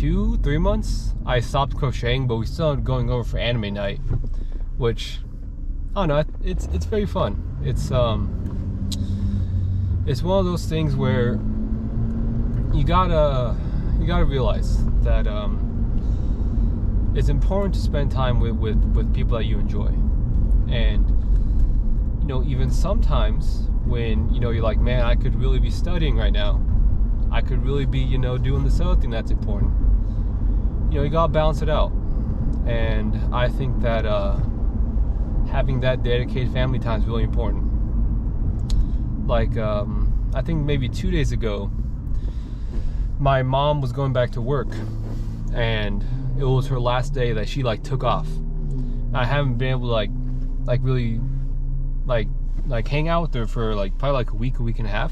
2-3 months, I stopped crocheting, but we still ended going over for anime night, which I don't know. It's very fun. It's one of those things where you gotta realize that it's important to spend time with people that you enjoy. And even sometimes when you're like, man, I could really be studying right now, I could really be doing this other thing that's important, you gotta balance it out. And I think that having that dedicated family time is really important. Like I think maybe 2 days ago, my mom was going back to work, and it was her last day that she took off. I haven't been able to really hang out with her for probably a week and a half.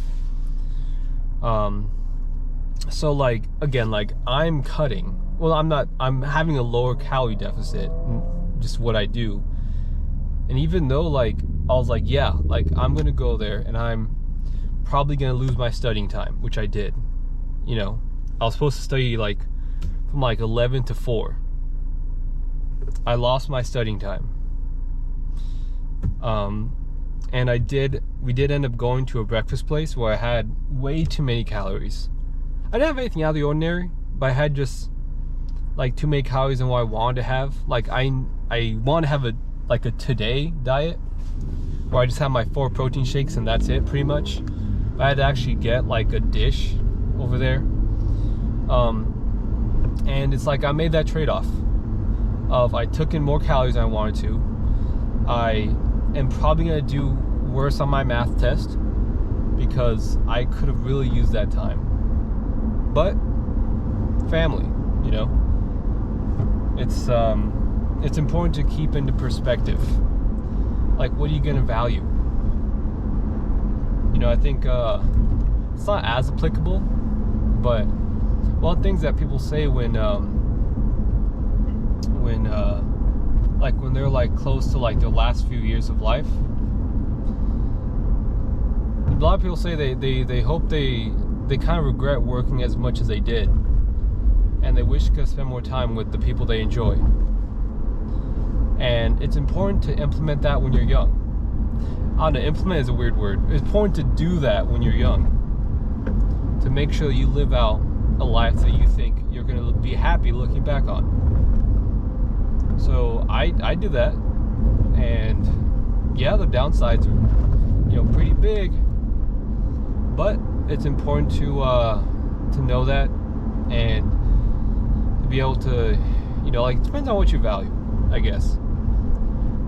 So again, I'm cutting. Well, I'm having a lower calorie deficit, just what I do. And even though I was yeah, I'm gonna go there and I'm probably gonna lose my studying time, which I did. I was supposed to study from 11 to 4. I lost my studying time. And we did end up going to a breakfast place where I had way too many calories. I didn't have anything out of the ordinary, but I had just too many calories than what I wanted to have. I want to have a today diet where I just have my 4 protein shakes and that's it pretty much. But I had to actually get a dish over there. And it's I made that trade-off of I took in more calories than I wanted to. I am probably going to do worse on my math test because I could have really used that time. But family, it's important to keep into perspective. What are you going to value? I think it's not as applicable, but one of the things that people say when they're close to their last few years of life, a lot of people say they hope they kind of regret working as much as they did, and they wish they could spend more time with the people they enjoy. And it's important to implement that when you're young. I don't know, implement is a weird word. It's important to do that when you're young, to make sure you live out a life that you think you're going to be happy looking back on. So I did that, and yeah, the downsides are pretty big, but it's important to know that, and to be able to it depends on what you value, I guess.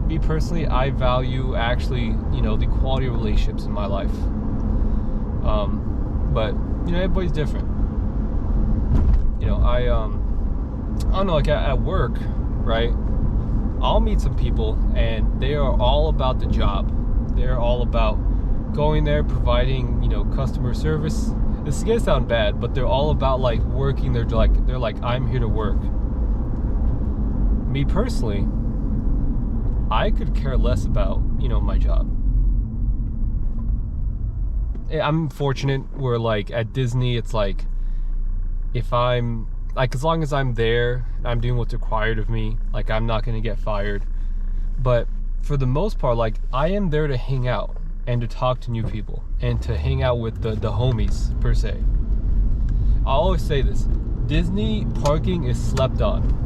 Me personally, I value actually the quality of relationships in my life, but everybody's different. I don't know, at work, right, I'll meet some people and they are all about the job. They're all about going there, providing customer service. This is gonna sound bad, but they're all about working. They're I'm here to work. Me personally, I could care less about my job. I'm fortunate where at Disney, it's if I'm as long as I'm there and I'm doing what's required of me, I'm not gonna get fired. But for the most part, I am there to hang out and to talk to new people and to hang out with the homies per se. I always say this: Disney parking is slept on.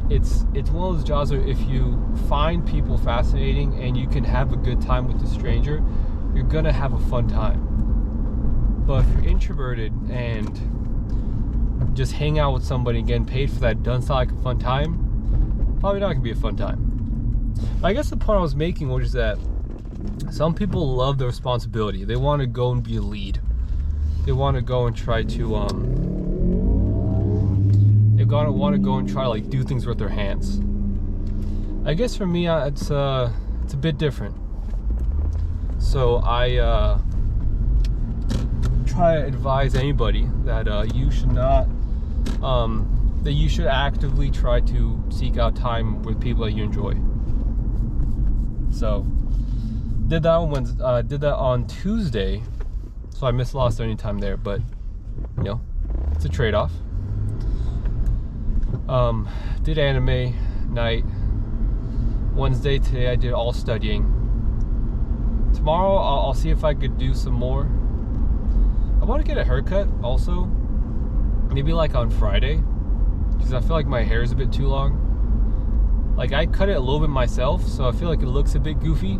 It's one of those jobs where if you find people fascinating and you can have a good time with a stranger, you're gonna have a fun time. But if you're introverted and just hang out with somebody and getting paid for that doesn't sound like a fun time, probably not gonna be a fun time. But I guess the point I was making was that some people love the responsibility. They want to go and be a lead. They want to go and try to want to go and try to do things with their hands. I guess for me, it's a bit different. So I try to advise anybody that you should not that you should actively try to seek out time with people that you enjoy. So did that on Tuesday, so I missed a lot of studying time there, but It's a trade-off. Did anime night. Wednesday, today I did all studying. Tomorrow I'll see if I could do some more. I want to get a haircut also. Maybe like on Friday. Because I feel like my hair is a bit too long. Like I cut it a little bit myself, so I feel like it looks a bit goofy.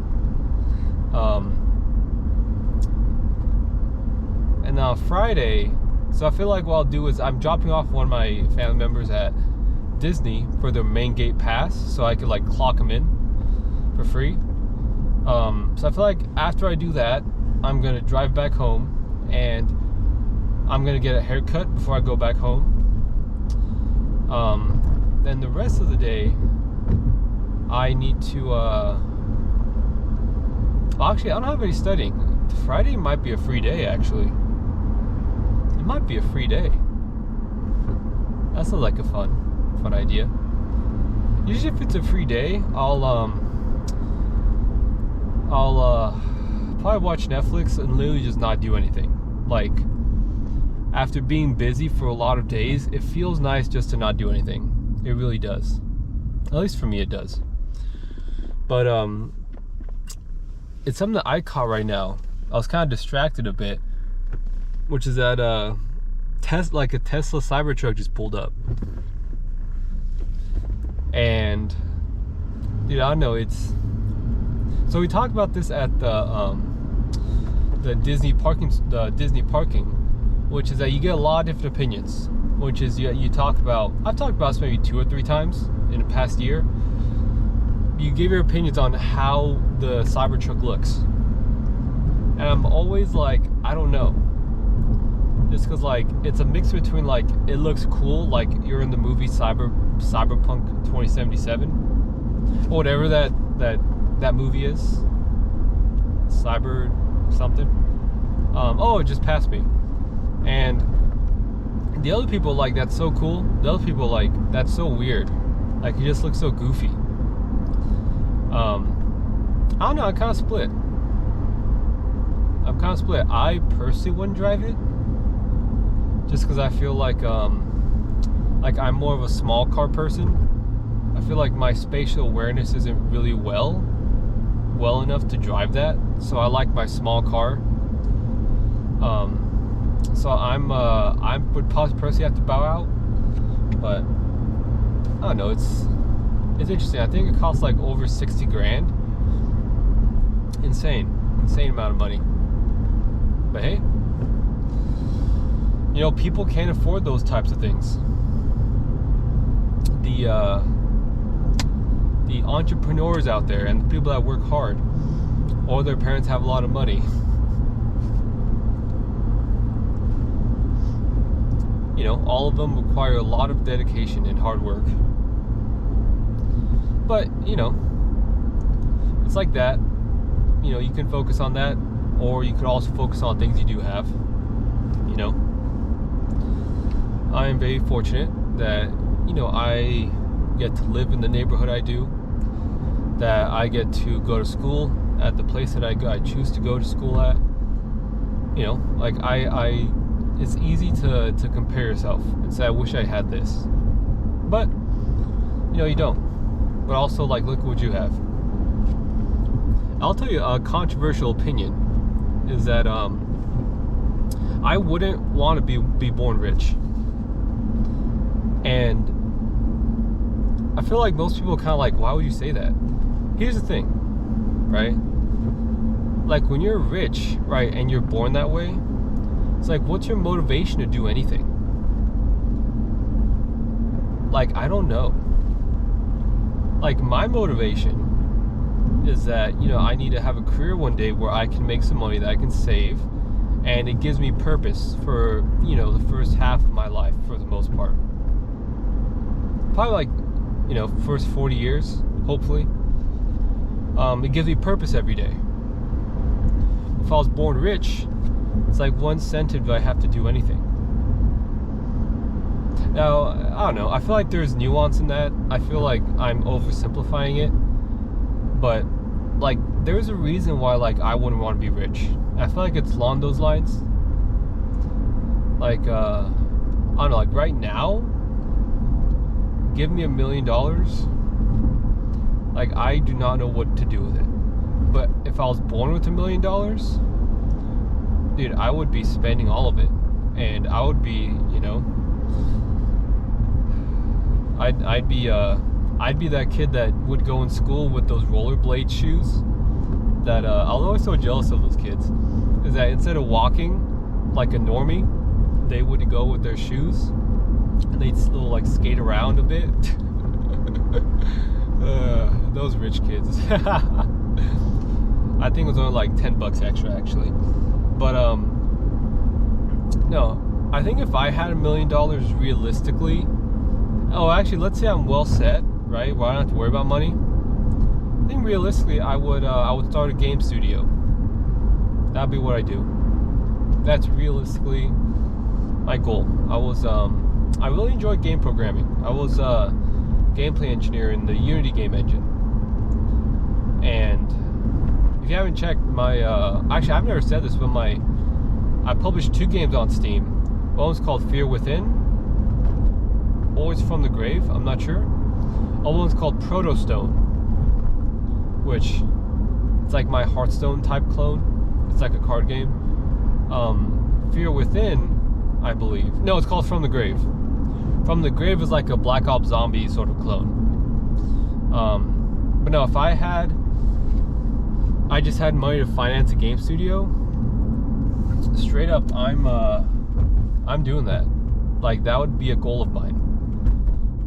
And now Friday, so I feel like what I'll do is I'm dropping off one of my family members at Disney for their main gate pass, so I could like clock them in for free. So I feel like after I do that, I'm gonna drive back home and I'm gonna get a haircut before I go back home. Then the rest of the day, I need to. Well, actually, I don't have any studying. Friday might be a free day. Actually, it might be a free day. That sounds like a fun idea. Usually, if it's a free day, I'll probably watch Netflix and literally just not do anything. Like, after being busy for a lot of days, it feels nice just to not do anything. It really does. At least for me, it does. But it's something that I caught right now. I was kind of distracted a bit, which is that a Tesla Cybertruck just pulled up, and dude, I don't know. So we talked about this at the Disney parking, which is that you get a lot of different opinions. Which is you talk about. I've talked about this maybe 2 or 3 times in the past year. You give your opinions on how the Cybertruck looks, and I'm always like, I don't know. Just because like it's a mix between like it looks cool, like you're in the movie Cyberpunk 2077 or whatever that movie is, Cyber something. Oh, it just passed me. And the other people like, that's so cool. The other people like, that's so weird. Like, it just looks so goofy. I don't know. I'm kind of split. I personally wouldn't drive it, just because I feel like I'm more of a small car person. I feel like my spatial awareness isn't really well enough to drive that. So I like my small car. So I would probably personally have to bow out, but I don't know. It's interesting. I think it costs like over 60 grand. Insane amount of money. But hey, you know, people can't afford those types of things. The entrepreneurs out there and the people that work hard, or their parents have a lot of money. You know, all of them require a lot of dedication and hard work. But, you know, it's like that. You know, you can focus on that, or you could also focus on things you do have. You know, I am very fortunate that, you know, I get to live in the neighborhood I do, that I get to go to school at the place that I choose to go to school at. You know, like it's easy to compare yourself and say, I wish I had this. But, you know, you don't. But also, like, look what you have. I'll tell you a controversial opinion is that I wouldn't want to be born rich. And I feel like most people kind of like, why would you say that? Here's the thing, right? Like, when you're rich, right, and you're born that way, it's like, what's your motivation to do anything? Like, I don't know. Like, my motivation is that, you know, I need to have a career one day where I can make some money that I can save, and it gives me purpose for, you know, the first half of my life for the most part. Probably like, you know, first 40 years, hopefully. It gives me purpose every day. If I was born rich, it's like, what incentive do I have to do anything? Now, I don't know. I feel like there's nuance in that. I feel like I'm oversimplifying it. But, like, there's a reason why, like, I wouldn't want to be rich. I feel like it's along those lines. Like, don't know, like right now, give me $1 million, like I do not know what to do with it. But if I was born with $1 million, dude, I would be spending all of it, and I would be, you know, I'd be that kid that would go in school with those rollerblade shoes. That I was always so jealous of those kids. Is that instead of walking like a normie, they would go with their shoes, and they'd still like skate around a bit. Those rich kids. I think it was only like $10 extra actually. But no, I think if I had $1 million realistically, oh actually let's say I'm well set, right, where I don't have to worry about money, I think realistically I would start a game studio. That'd be what I do. That's realistically my goal. I really enjoyed game programming. I was a gameplay engineer in the Unity game engine. And if you haven't checked my, actually I've never said this, but I published 2 games on Steam. One was called Fear Within, or it's From the Grave, I'm not sure. Other one's called Protostone, which it's like my Hearthstone type clone. It's like a card game. Fear Within, I believe. No, it's called From the Grave. From the Grave is like a Black Ops zombie sort of clone. But no, if I just had money to finance a game studio, straight up, I'm doing that. Like that would be a goal of mine.